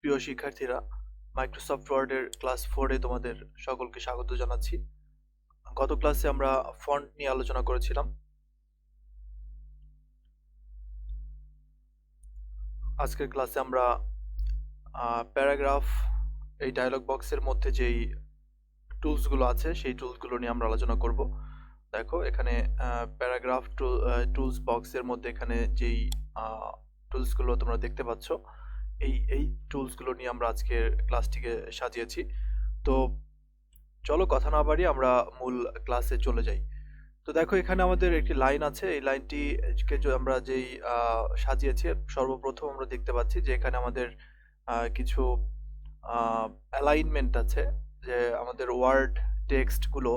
প্রিয় শিক্ষার্থীরা, মাইক্রোসফট ওয়ার্ডের ক্লাস 4-এ তোমাদের সকলকে স্বাগত জানাচ্ছি। গত ক্লাসে আমরা ফন্ট নিয়ে আলোচনা করেছিলাম। আজকের ক্লাসে আমরা প্যারাগ্রাফ এই ডায়লগ বক্সের মধ্যে যেই টুলসগুলো আছে সেই টুলসগুলো নিয়ে আমরা আলোচনা করব। দেখো এখানে প্যারাগ্রাফ টুলস বক্সের মধ্যে এখানে যেই টুলসগুলো তোমরা দেখতে পাচ্ছ, এই টুলসগুলো নিয়ে আমরা আজকের ক্লাসটিকে সাজিয়েছি। তো চলো কথা না বাড়িয়ে আমরা মূল ক্লাসে চলে যাই। তো দেখো এখানে আমাদের একটি লাইন আছে, এই লাইনটিকে আমরা যেই সাজিয়েছি, সর্বপ্রথম আমরা দেখতে পাচ্ছি যে এখানে আমাদের কিছু অ্যালাইনমেন্ট আছে, যে আমাদের ওয়ার্ড টেক্সটগুলো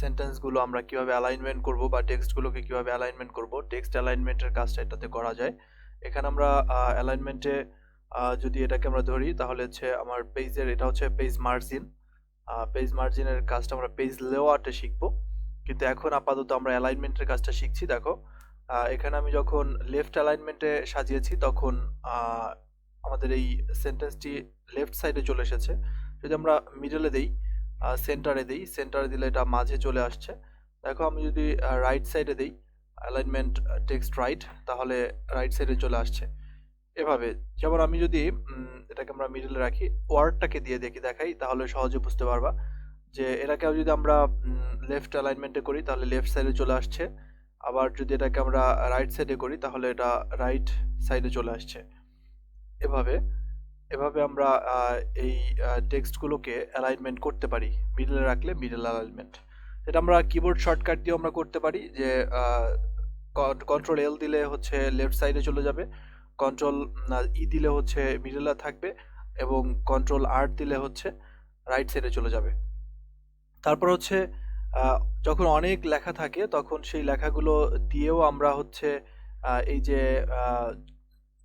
সেন্টেন্সগুলো আমরা কিভাবে অ্যালাইনমেন্ট করব বা টেক্সটগুলোকে কিভাবে অ্যালাইনমেন্ট করব, টেক্সট অ্যালাইনমেন্টের কাজটা এটাতে করা যায়। এখানে আমরা অ্যালাইনমেন্টে যদি এটাকে আমরা ধরি তাহলে হচ্ছে আমার পেজের, এটা হচ্ছে পেজ মার্জিন। পেজ মার্জিনের কাজটা আমরা পেজ লেআউটে শিখবো, কিন্তু এখন আপাতত আমরা অ্যালাইনমেন্টের কাজটা শিখছি। দেখো এখানে আমি যখন লেফট অ্যালাইনমেন্টে সাজিয়েছি তখন আমাদের এই সেন্টেন্সটি লেফট সাইডে চলে এসেছে। যদি আমরা মিডলে দেই, সেন্টারে দিলে এটা মাঝে চলে আসছে। দেখো আমি যদি রাইট সাইডে দেই, অ্যালাইনমেন্ট টেক্সট রাইট, তাহলে রাইট সাইডে চলে আসছে। এভাবে, যেমন আমি যদি এটাকে আমরা মিডলে রাখি, ওয়ার্ডটাকে দিয়ে দেখাই, তাহলে সহজে বুঝতে পারবা যে এটাকে যদি আমরা লেফট অ্যালাইনমেন্টে করি তাহলে লেফট সাইডে চলে আসছে, আবার যদি এটাকে আমরা রাইট সাইডে করি তাহলে এটা রাইট সাইডে চলে আসছে। এভাবে এভাবে আমরা এই টেক্সটগুলোকে অ্যালাইনমেন্ট করতে পারি। মিডলে রাখলে মিডল অ্যালাইনমেন্ট, এটা আমরা কিবোর্ড শর্টকাট দিয়েও আমরা করতে পারি, যে কন্ট্রোল এল দিলে হচ্ছে লেফট সাইডে চলে যাবে, কন্ট্রোল ই দিলে হচ্ছে মিডলে থাকবে, এবং কন্ট্রোল আর দিলে হচ্ছে রাইট সাইডে চলে যাবে। তারপর হচ্ছে যখন অনেক লেখা থাকে তখন সেই লেখাগুলো দিয়েও আমরা হচ্ছে এই যে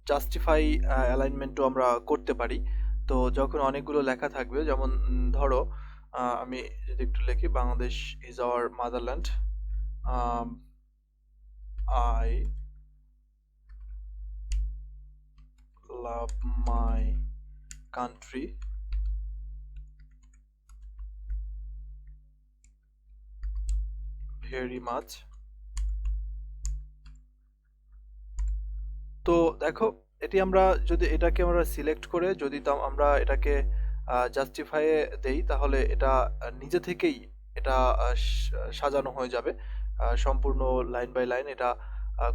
জাস্টিফাই অ্যালাইনমেন্টও আমরা করতে পারি। তো যখন অনেকগুলো লেখা থাকবে, যেমন ধরো আমি যদি একটু লিখি, Bangladesh is our motherland, I love my country, very much. তো দেখো এটি আমরা যদি এটাকে আমরা সিলেক্ট করে যদি আমরা এটাকে জাস্টিফাইয়ে দেই তাহলে এটা নিজে থেকেই এটা সাজানো হয়ে যাবে সম্পূর্ণ লাইন বাই লাইন। এটা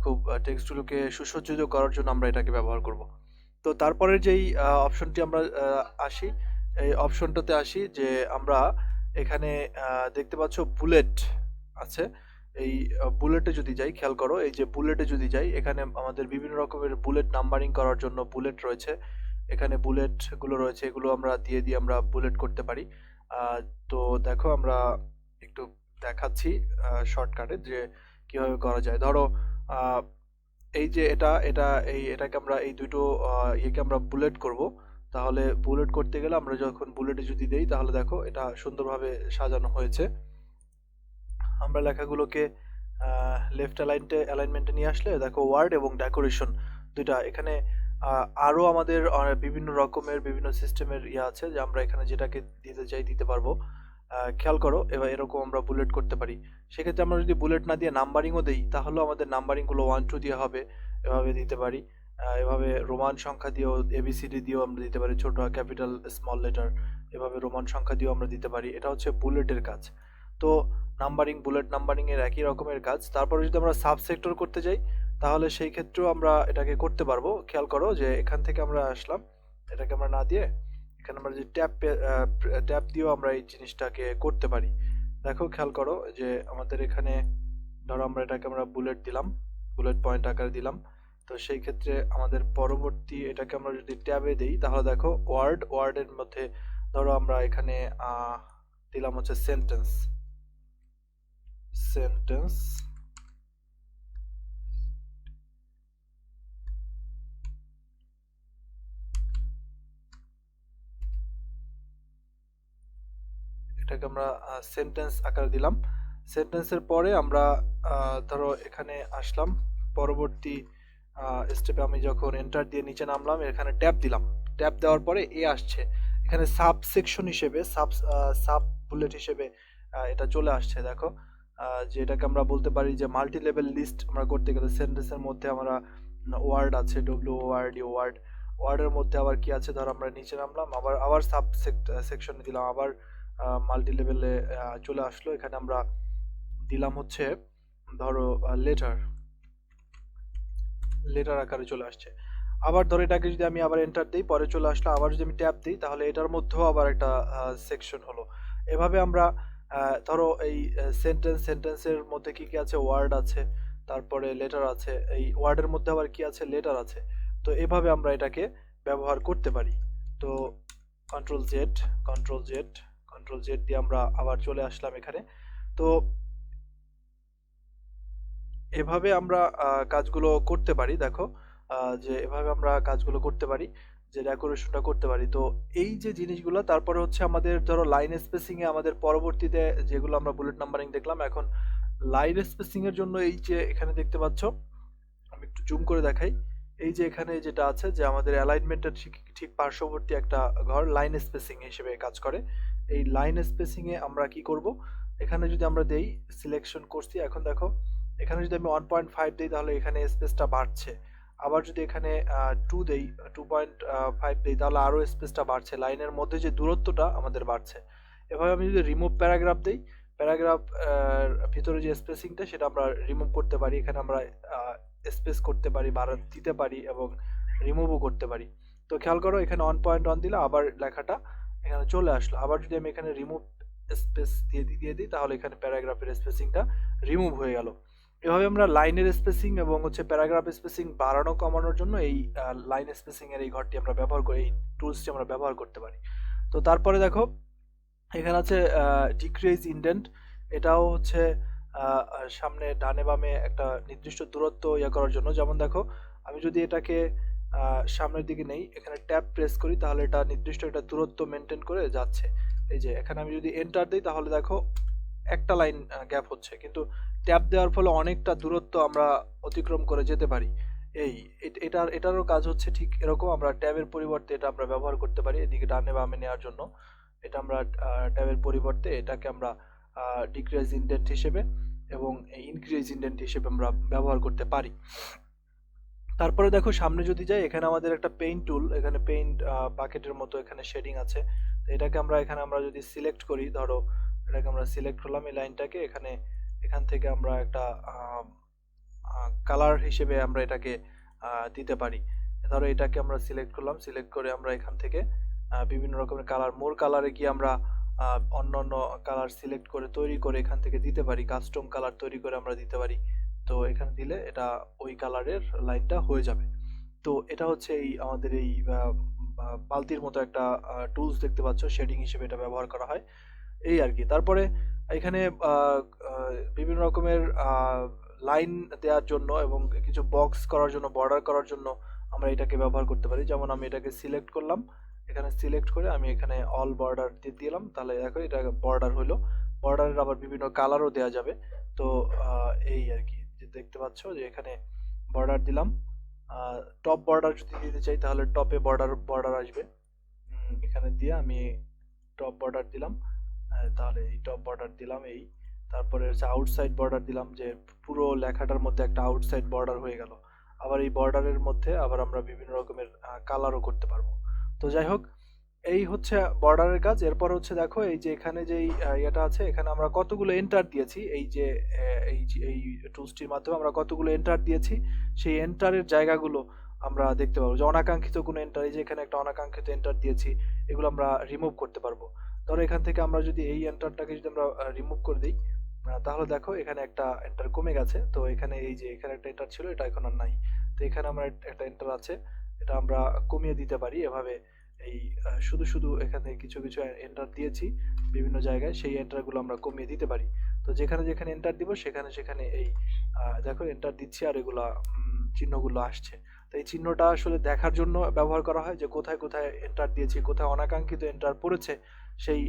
খুব টেক্সটগুলোকে সুসজ্জিত করার জন্য আমরা এটাকে ব্যবহার করব। তো তারপরে যেই অপশনটি আমরা আসি, এই অপশনটাতে আসি যে আমরা এখানে দেখতে পাচ্ছ বুলেট আছে। এই বুলেটে যদি যাই, খেয়াল করো, এই যে বুলেটে যদি যাই, এখানে আমাদের বিভিন্ন রকমের বুলেট নাম্বারিং করার জন্য বুলেট রয়েছে। এখানে বুলেটগুলো রয়েছে, এগুলো আমরা দিয়ে আমরা বুলেট করতে পারি। তো দেখো আমরা একটু দেখাচ্ছি শর্টকাটে যে কিভাবে করা যায়। ধরো এই যে এটাকে আমরা এই দুটো ইয়েকে আমরা বুলেট করব। তাহলে বুলেট করতে গেলে আমরা যখন বুলেটে যদি দেই তাহলে দেখো এটা সুন্দরভাবে সাজানো হয়েছে। আমরা লেখাগুলোকে লেফট অ্যালাইনমেন্টে নিয়ে আসলে দেখো ওয়ার্ড এবং ডেকোরেশন দুইটা এখানে আরও আমাদের বিভিন্ন রকমের বিভিন্ন সিস্টেমের ইয়ে আছে, যে আমরা এখানে যেটাকে দিতে চাই দিতে পারবো। খেয়াল করো, এবার এরকম আমরা বুলেট করতে পারি। সেক্ষেত্রে আমরা যদি বুলেট না দিয়ে নাম্বারিংও দিই তাহলেও আমাদের নাম্বারিংগুলো 1 2 দিয়ে হবে, এভাবে দিতে পারি। এভাবে রোমান সংখ্যা দিয়েও, এবিসিডি দিয়েও আমরা দিতে পারি, ছোট ক্যাপিটাল স্মল লেটার, এভাবে রোমান সংখ্যা দিয়েও আমরা দিতে পারি। এটা হচ্ছে বুলেটের কাজ। তো বুলেট নাম্বারিং এর একই রকমের কাজ। তারপরে যদি আমরা সাব সেক্টর করতে যাই তাহলে সেই ক্ষেত্রেও আমরা এটাকে করতে পারবো। খেয়াল করো যে এখান থেকে আমরা আসলাম, এটাকে আমরা না দিয়ে এখানে আমরা যে ট্যাপ দিয়েও আমরা এই জিনিসটাকে করতে পারি। দেখো খেয়াল করো যে আমাদের এখানে ধরো আমরা এটাকে আমরা বুলেট দিলাম, বুলেট পয়েন্ট আকারে দিলাম। তো সেই ক্ষেত্রে আমাদের পরবর্তী এটাকে আমরা যদি ট্যাবে দেই তাহলে দেখো ওয়ার্ডের মধ্যে ধরো আমরা এখানে দিলাম হচ্ছে সেন্টেন্স। এটাকে আমরা সেন্টেন্স আকারে দিলাম। সেন্টেন্সের পরে আমরা ধরো এখানে আসলাম, পরবর্তী স্টেপে আমি যখন এন্টার দিয়ে নিচে নামলাম, এখানে ট্যাব দিলাম। ট্যাব দেওয়ার পরে এ আসছে, এখানে সাব সেকশন হিসেবে সাব বুলেট হিসেবে এটা চলে আসছে। দেখো যে এটাকে আমরা বলতে পারি যে মাল্টি লেভেল লিস্ট আমরা করতে গেলে সেন্টেন্সের মধ্যে আমরা ওয়ার্ড আছে, ডব্লিউ ওয়ার্ড ইউ ওয়ার্ড, ওয়ার্ডের মধ্যে আবার কি আছে, ধর আমরা নিচে নামলাম, আবার আবার সাব সেকশনে দিলাম, আবার মাল্টি লেভেলে চলে আসলো। এখানে আমরা দিলাম হচ্ছে ধরো লেটার, লেটার আকারে চলে আসছে। আবার ধরো এটাকে যদি আমি আবার এন্টার দিই, পরে চলে আসলো। আবার যদি আমি ট্যাব দিই তাহলে এটার মধ্যেও আবার একটা সেকশন হলো। এভাবে আমরা ধরো এই সেন্টেন্সের মধ্যে কি কি আছে, ওয়ার্ড আছে, তারপরে লেটার আছে, এই ওয়ার্ডের মধ্যে আবার কি আছে, লেটার আছে। তো এভাবে আমরা এটাকে ব্যবহার করতে পারি। তো control Z, control Z, control Z দিয়ে আমরা আবার চলে আসলাম এখানে। তো এভাবে আমরা কাজগুলো করতে পারি। দেখো যে এভাবে আমরা কাজগুলো করতে পারি, যে ডেকোরেশনটা করতে পারি। তো এই যে জিনিসগুলো, তারপরে হচ্ছে আমাদের ধরো লাইন স্পেসিং এ আমাদের পরবর্তীতে যেগুলো আমরা বুলেট নাম্বারিং দেখলাম, এখন লাইন স্পেসিং এর জন্য এই যে এখানে দেখতে পাচ্ছ, আমি একটু জুম করে দেখাই। এই যে এখানে যেটা আছে যে আমাদের অ্যালাইনমেন্টের ঠিক ঠিক পার্শ্ববর্তী একটা ঘর লাইন স্পেসিং হিসেবে কাজ করে। এই লাইন স্পেসিং এ আমরা কি করব, এখানে যদি আমরা দেই সিলেকশন করছি, এখন দেখো এখানে যদি আমি 1.5 দিই তাহলে এখানে স্পেসটা বাড়ছে। আবার যদি এখানে 2 দেই, 2.5 দেই তাহলে আরো স্পেসটা বাড়ছে, লাইনের মধ্যে যে দূরত্বটা আমাদের বাড়ছে। এভাবে আমি যদি রিমুভ প্যারাগ্রাফ দেই, প্যারাগ্রাফ ভিতরে যে স্পেসিংটা সেটা আমরা রিমুভ করতে পারি। এখানে আমরা স্পেস করতে পারি, বাড়া দিতে পারি এবং রিমুভও করতে পারি। তো খেয়াল করো এখানে 1.1 দিলে আবার লেখাটা এখানে চলে আসলো। আবার যদি আমি এখানে রিমুভ স্পেস দিয়ে দিই তাহলে এখানে প্যারাগ্রাফের স্পেসিংটা রিমুভ হয়ে গেল। এভাবে আমরা লাইনের স্পেসিং এবং হচ্ছে প্যারাগ্রাফ স্পেসিং বাড়ানো কমানোর জন্য এই লাইন স্পেসিং এর এই ঘরটি আমরা ব্যবহার করি, এই টুলসটি আমরা ব্যবহার করতে পারি। তো তারপরে দেখো এখানে আছে ডিক্রিজ ইন্ডেন্ট। এটাও হচ্ছে সামনে ডানে বামে একটা নির্দিষ্ট দূরত্ব করার জন্য। যেমন দেখো আমি যদি এটাকে সামনের দিকে নেই, এখানে ট্যাব প্রেস করি তাহলে এটা নির্দিষ্ট একটা দূরত্ব মেনটেন করে যাচ্ছে। এই যে এখানে আমি যদি এন্টার দিই তাহলে দেখো একটা লাইন গ্যাপ হচ্ছে, কিন্তু ট্যাব দেওয়ার ফলে অনেকটা দূরত্ব আমরা অতিক্রম করে যেতে পারি। এই এটারও কাজ হচ্ছে ঠিক এরকম, আমরা ট্যাবের পরিবর্তে এটা আমরা ব্যবহার করতে পারি এদিকে ডানে বামে নেওয়ার জন্য। এটা আমরা ট্যাবের পরিবর্তে এটাকে আমরা ডিক্রিজ ইন্ডেন্ট হিসেবে এবং ইনক্রিজ ইন্ডেন্ট হিসেবে আমরা ব্যবহার করতে পারি। তারপরে দেখো সামনে যদি যাই, এখানে আমাদের একটা পেইন্ট টুল, এখানে পেইন্ট বাকেটের মতো এখানে শেডিং আছে। তো এটাকে আমরা যদি সিলেক্ট করি, ধরো এটাকে আমরা সিলেক্ট করলাম এই লাইনটাকে, এখান থেকে আমরা একটা কালার হিসেবে আমরা এটাকে দিতে পারি। ধরো এটাকে আমরা সিলেক্ট করলাম, সিলেক্ট করে আমরা এখান থেকে বিভিন্ন রকমের কালার, মোর কালারে গিয়ে আমরা অন্য অন্য কালার সিলেক্ট করে তৈরি করে এখান থেকে দিতে পারি, কাস্টম কালার তৈরি করে আমরা দিতে পারি। তো এখানে দিলে এটা ওই কালারের লাইনটা হয়ে যাবে। তো এটা হচ্ছে এই আমাদের এই বালতির মতো একটা টুলস দেখতে পাচ্ছ, শেডিং হিসেবে এটা ব্যবহার করা হয় এই আর কি। তারপরে এখানে বিভিন্ন রকমের লাইন দেওয়ার জন্য এবং কিছু বক্স করার জন্য, বর্ডার করার জন্য আমরা এটাকে ব্যবহার করতে পারি। যেমন আমি এটাকে সিলেক্ট করলাম, এখানে সিলেক্ট করে আমি এখানে অল বর্ডার দিয়ে দিলাম, তাহলে দেখো এটা বর্ডার হলো। বর্ডারের আবার বিভিন্ন কালারও দেওয়া যাবে। তো এই আর কি, যে দেখতে পাচ্ছ যে এখানে বর্ডার দিলাম। টপ বর্ডার যদি দিতে চাই তাহলে টপে বর্ডার বর্ডার আসবে। এখানে দিয়ে আমি টপ বর্ডার দিলাম, তাহলে এই টপ বর্ডার দিলাম এই। তারপরে হচ্ছে আউটসাইড বর্ডার দিলাম, যে পুরো লেখাটার মধ্যে একটা আউটসাইড বর্ডার হয়ে গেল। আবার এই বর্ডারের মধ্যে আবার আমরা বিভিন্ন রকমের কালারও করতে পারবো। তো যাই হোক, এই হচ্ছে বর্ডারের কাজ। এরপর হচ্ছে দেখো এই যে এখানে যেই ইয়েটা আছে, এখানে আমরা কতগুলো এন্টার দিয়েছি, এই যে এই টুলসটির মাধ্যমে আমরা কতগুলো এন্টার দিয়েছি, সেই এন্টারের জায়গাগুলো আমরা দেখতে পাবো। যে অনাকাঙ্ক্ষিত কোনো এন্টার, এই যে এখানে একটা অনাকাঙ্ক্ষিত এন্টার দিয়েছি, এগুলো আমরা রিমুভ করতে পারবো। ধরো এখান থেকে আমরা যদি এই এন্টারটাকে যদি আমরা রিমুভ করে দিই, তাহলে দেখো এখানে একটা এন্টার কমে গেছে। তো এখানে এই যে এখানে একটা এন্টার ছিল, এটা এখন আর নাই। তো এখানে আমরা একটা এন্টার আছে, এটা আমরা কমিয়ে দিতে পারি এভাবে। এই শুধু শুধু এখানে কিছু কিছু এন্টার দিয়েছি বিভিন্ন জায়গায়, সেই এন্টারগুলো আমরা কমিয়ে দিতে পারি। তো যেখানে যেখানে এন্টার দিব সেখানে সেখানে এই দেখো এন্টার দিচ্ছি আর এগুলা চিহ্নগুলো আসছে। তো এই চিহ্নটা আসলে দেখার জন্য ব্যবহার করা হয়, যে কোথায় কোথায় এন্টার দিয়েছি, কোথায় অনাকাঙ্ক্ষিত এন্টার পড়েছে, সেই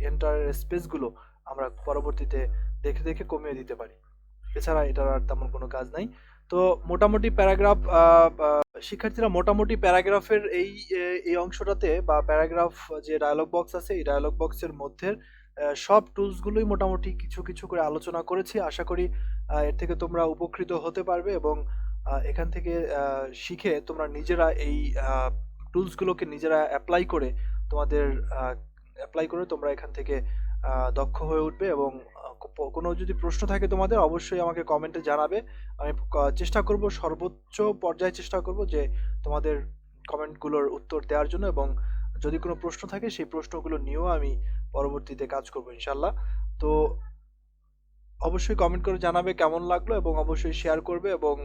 এন্টারের স্পেসগুলো আমরা পরবর্তীতে দেখে দেখে কমিয়ে দিতে পারি। এছাড়া এটার আর তেমন কোনো কাজ নাই। তো মোটামুটি প্যারাগ্রাফ শিক্ষার্থীরা মোটামুটি প্যারাগ্রাফের এই অংশটাতে বা প্যারাগ্রাফ যে ডায়লগ বক্স আছে এই ডায়লগ বক্সের মধ্যে সব টুলসগুলোই মোটামুটি কিছু কিছু করে আলোচনা করেছি। আশা করি এর থেকে তোমরা উপকৃত হতে পারবে এবং এখান থেকে শিখে তোমরা নিজেরা এই টুলসগুলোকে নিজেরা তোমাদের অ্যাপ্লাই করে তোমরা এখান থেকে দক্ষ হয়ে উঠবে এবং কোনো যদি প্রশ্ন থাকে তোমাদের অবশ্যই আমাকে কমেন্টে জানাবে। আমি চেষ্টা করব, সর্বোচ্চ পর্যায়ে চেষ্টা করব যে তোমাদের কমেন্টগুলোর উত্তর দেওয়ার জন্য, এবং যদি কোনো প্রশ্ন থাকে সেই প্রশ্নগুলো নিয়েও আমি পরবর্তীতে কাজ করব ইনশাল্লাহ। তো অবশ্যই কমেন্ট করে জানাবে কেমন লাগলো, এবং অবশ্যই শেয়ার করবে এবং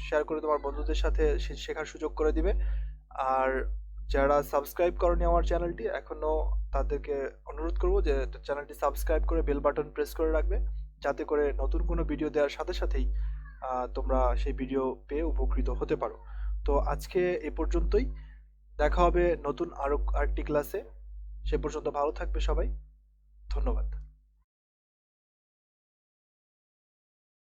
শেয়ার করে তোমার বন্ধুদের সাথে শেখার সুযোগ করে দিবে। আর যারা সাবস্ক্রাইব করনি আমার চ্যানেলটি এখনো, তাদেরকে অনুরোধ করব যে চ্যানেলটি সাবস্ক্রাইব করে বেল বাটন প্রেস করে রাখবে, যাতে করে নতুন কোনো ভিডিও দেওয়ার সাথে সাথেই তোমরা সেই ভিডিও পেয়ে উপকৃত হতে পারো। তো আজকে এ পর্যন্তই, দেখা হবে নতুন আরেকটি ক্লাসে। সে পর্যন্ত ভালো থাকবে সবাই, ধন্যবাদ।